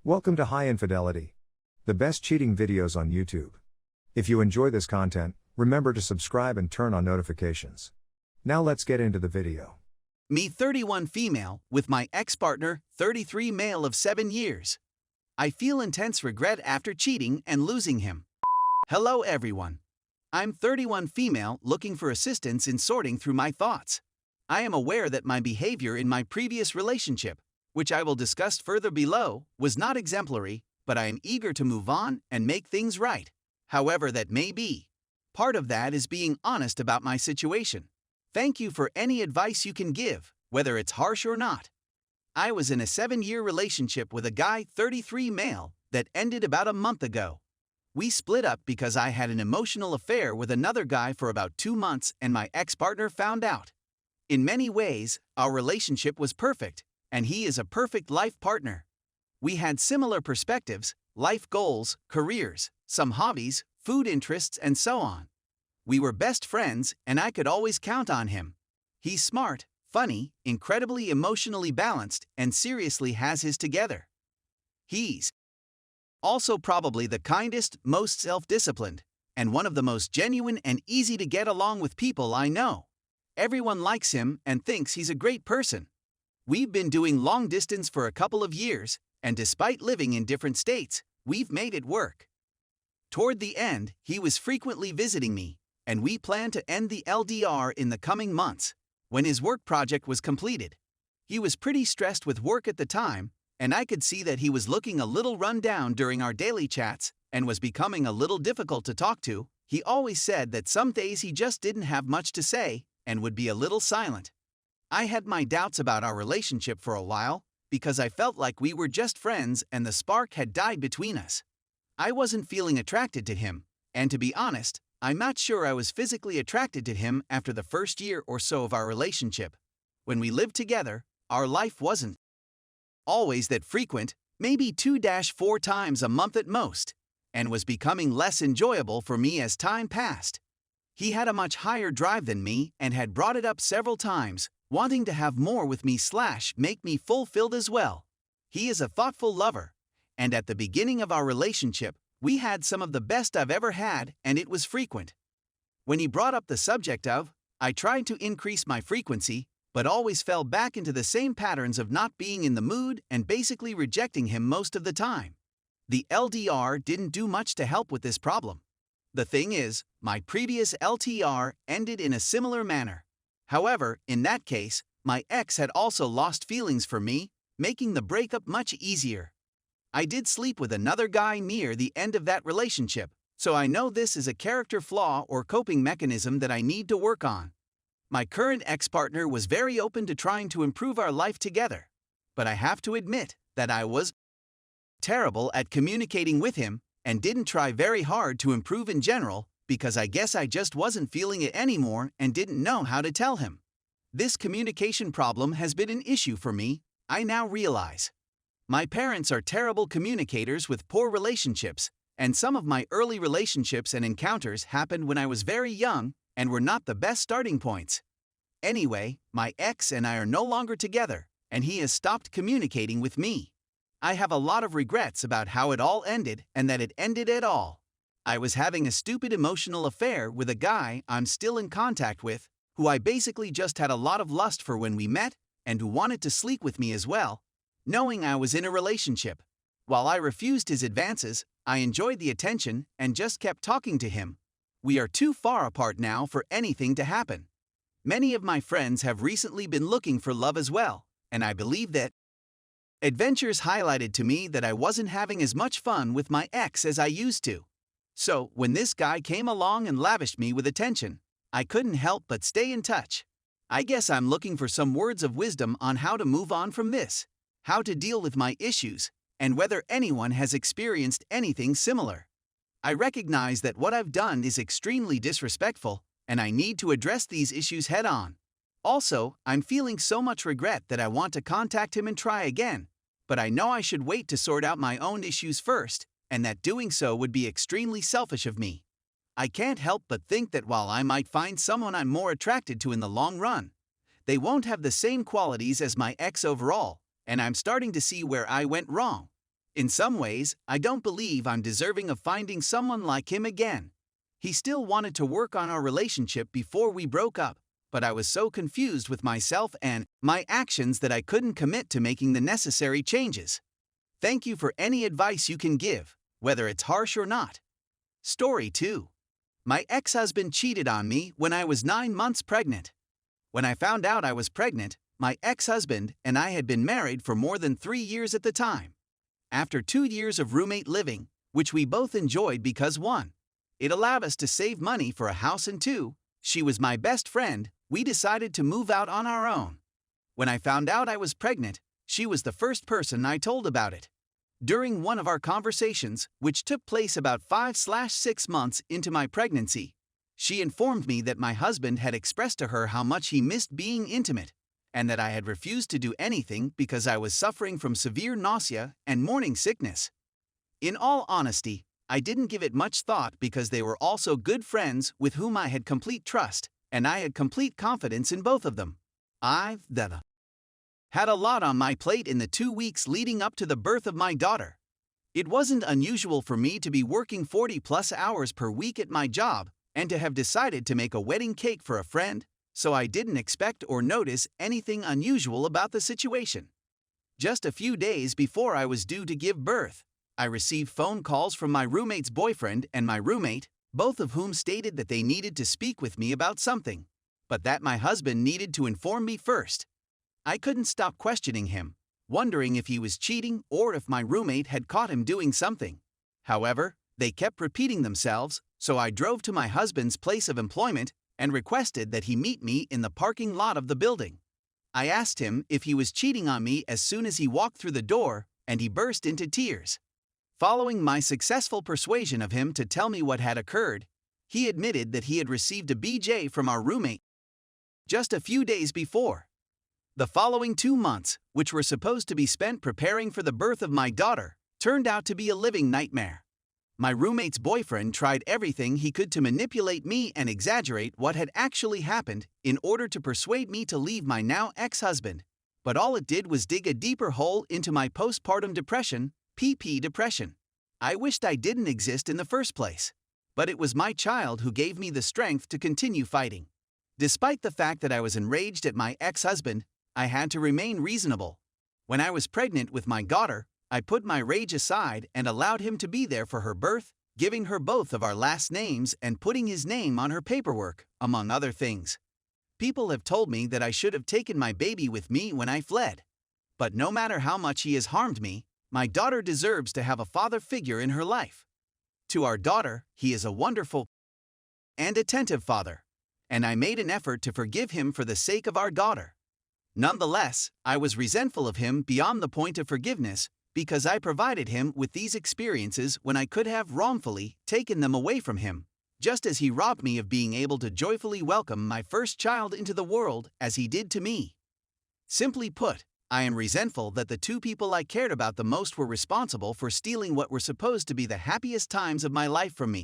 Welcome to High Infidelity, the best cheating videos on YouTube. If you enjoy this content, remember to subscribe and turn on notifications. Now let's get into the video. Me 31 female, with my ex-partner 33 male of 7 years. I feel intense regret after cheating and losing him. Hello everyone. I'm 31 female looking for assistance in sorting through my thoughts. I am aware that my behavior in my previous relationship, which I will discuss further below, was not exemplary, but I am eager to move on and make things right. However that may be. Part of that is being honest about my situation. Thank you for any advice you can give, whether it's harsh or not. I was in a 7-year relationship with a guy 33 male that ended about a month ago. We split up because I had an emotional affair with another guy for about 2 months and my ex-partner found out. In many ways, our relationship was perfect, and he is a perfect life partner. We had similar perspectives, life goals, careers, some hobbies, food interests, and so on. We were best friends, and I could always count on him. He's smart, funny, incredibly emotionally balanced, and seriously has his together. He's also probably the kindest, most self-disciplined, and one of the most genuine and easy to get along with people I know. Everyone likes him and thinks he's a great person. We've been doing long distance for a couple of years, and despite living in different states, we've made it work. Toward the end, he was frequently visiting me, and we planned to end the LDR in the coming months, when his work project was completed. He was pretty stressed with work at the time, and I could see that he was looking a little run down during our daily chats and was becoming a little difficult to talk to. He always said that some days he just didn't have much to say and would be a little silent. I had my doubts about our relationship for a while because I felt like we were just friends and the spark had died between us. I wasn't feeling attracted to him, and to be honest, I'm not sure I was physically attracted to him after the first year or so of our relationship. When we lived together, our life wasn't always that frequent, maybe 2-4 times a month at most, and was becoming less enjoyable for me as time passed. He had a much higher drive than me and had brought it up several times, wanting to have more with me / make me fulfilled as well. He is a thoughtful lover, and at the beginning of our relationship, we had some of the best I've ever had, and it was frequent. When he brought up the subject of, I tried to increase my frequency, but always fell back into the same patterns of not being in the mood and basically rejecting him most of the time. The LDR didn't do much to help with this problem. The thing is, my previous LTR ended in a similar manner. However, in that case, my ex had also lost feelings for me, making the breakup much easier. I did sleep with another guy near the end of that relationship, so I know this is a character flaw or coping mechanism that I need to work on. My current ex-partner was very open to trying to improve our life together, but I have to admit that I was terrible at communicating with him and didn't try very hard to improve in general, because I guess I just wasn't feeling it anymore and didn't know how to tell him. This communication problem has been an issue for me, I now realize. My parents are terrible communicators with poor relationships, and some of my early relationships and encounters happened when I was very young and were not the best starting points. Anyway, my ex and I are no longer together, and he has stopped communicating with me. I have a lot of regrets about how it all ended and that it ended at all. I was having a stupid emotional affair with a guy I'm still in contact with, who I basically just had a lot of lust for when we met, and who wanted to sleep with me as well, knowing I was in a relationship. While I refused his advances, I enjoyed the attention and just kept talking to him. We are too far apart now for anything to happen. Many of my friends have recently been looking for love as well, and I believe that adventures highlighted to me that I wasn't having as much fun with my ex as I used to. So, when this guy came along and lavished me with attention, I couldn't help but stay in touch. I guess I'm looking for some words of wisdom on how to move on from this, how to deal with my issues, and whether anyone has experienced anything similar. I recognize that what I've done is extremely disrespectful, and I need to address these issues head-on. Also, I'm feeling so much regret that I want to contact him and try again, but I know I should wait to sort out my own issues first, and that doing so would be extremely selfish of me. I can't help but think that while I might find someone I'm more attracted to in the long run, they won't have the same qualities as my ex overall, and I'm starting to see where I went wrong. In some ways, I don't believe I'm deserving of finding someone like him again. He still wanted to work on our relationship before we broke up, but I was so confused with myself and my actions that I couldn't commit to making the necessary changes. Thank you for any advice you can give, whether it's harsh or not. Story 2. My ex-husband cheated on me when I was 9 months pregnant. When I found out I was pregnant, my ex-husband and I had been married for more than 3 years at the time. After 2 years of roommate living, which we both enjoyed because 1, it allowed us to save money for a house, and 2, she was my best friend, we decided to move out on our own. When I found out I was pregnant, she was the first person I told about it. During one of our conversations, which took place about 5/6 months into my pregnancy, she informed me that my husband had expressed to her how much he missed being intimate, and that I had refused to do anything because I was suffering from severe nausea and morning sickness. In all honesty, I didn't give it much thought because they were also good friends with whom I had complete trust, and I had complete confidence in both of them. I've had a lot on my plate in the 2 weeks leading up to the birth of my daughter. It wasn't unusual for me to be working 40+ hours per week at my job and to have decided to make a wedding cake for a friend, so I didn't expect or notice anything unusual about the situation. Just a few days before I was due to give birth, I received phone calls from my roommate's boyfriend and my roommate, both of whom stated that they needed to speak with me about something, but that my husband needed to inform me first. I couldn't stop questioning him, wondering if he was cheating or if my roommate had caught him doing something. However, they kept repeating themselves, so I drove to my husband's place of employment and requested that he meet me in the parking lot of the building. I asked him if he was cheating on me as soon as he walked through the door, and he burst into tears. Following my successful persuasion of him to tell me what had occurred, he admitted that he had received a BJ from our roommate just a few days before. The following 2 months, which were supposed to be spent preparing for the birth of my daughter, turned out to be a living nightmare. My roommate's boyfriend tried everything he could to manipulate me and exaggerate what had actually happened in order to persuade me to leave my now ex-husband, but all it did was dig a deeper hole into my postpartum depression, PP depression. I wished I didn't exist in the first place, but it was my child who gave me the strength to continue fighting. Despite the fact that I was enraged at my ex-husband, I had to remain reasonable. When I was pregnant with my daughter, I put my rage aside and allowed him to be there for her birth, giving her both of our last names and putting his name on her paperwork, among other things. People have told me that I should have taken my baby with me when I fled. But no matter how much he has harmed me, my daughter deserves to have a father figure in her life. To our daughter, he is a wonderful and attentive father, and I made an effort to forgive him for the sake of our daughter. Nonetheless, I was resentful of him beyond the point of forgiveness because I provided him with these experiences when I could have wrongfully taken them away from him, just as he robbed me of being able to joyfully welcome my first child into the world as he did to me. Simply put, I am resentful that the 2 people I cared about the most were responsible for stealing what were supposed to be the happiest times of my life from me.